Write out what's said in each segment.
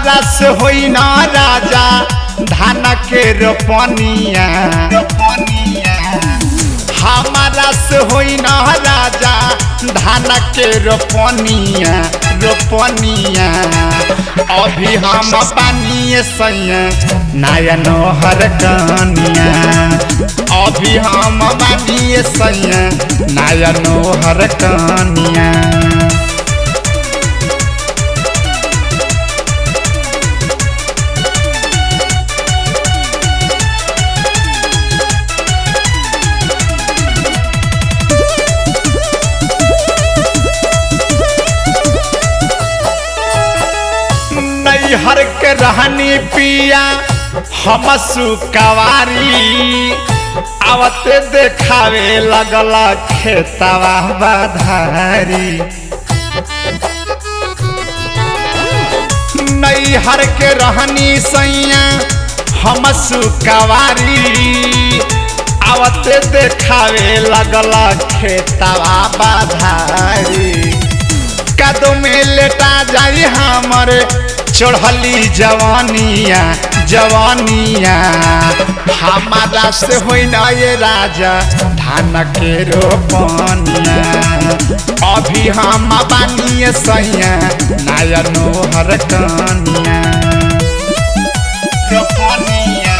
हमारा से होई ना राजा धान के रोपनिया हमारा से होई ना राजा धान के रोपनिया अभी हम पानी सैया नया नोहर कनिया अभी हम पानी सैया नया नोहर कनिया हर के रहनी पिया हम सुकवारी आवते देखावे लगला खेतवा बधारी नैहर के रहनी सैया हम सुकवारी आवते देखावे लगला खेतवा बधारी कदम में लेटा जाई हमरे चढ़ली जवानिया हमारा से होई ना ये राजा धान के रोपनिया अभी हम बानी सैया नया नोहर कनिया रोपनिया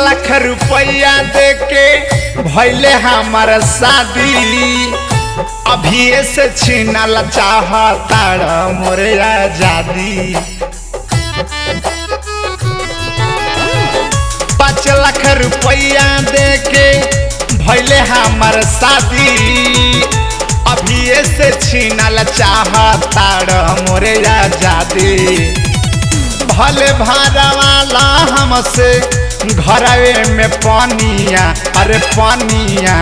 लाख रुपया दे के भैले हमार शादी अभी से छीनल चाहता मोरे आजादी 5 लाख रुपया दे के भैले हमार शादी अभी से छीनल चाहता मोरे आजादी भले भाड़ा वाला हमसे घरवे में पानिया अरे पानिया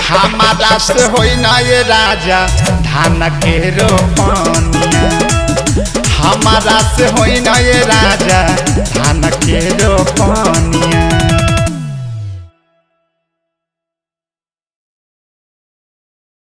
हमारा से होई ना ये राजा धान के रोपनिया हमारा से होई ना ये राजा धान के रोपनिया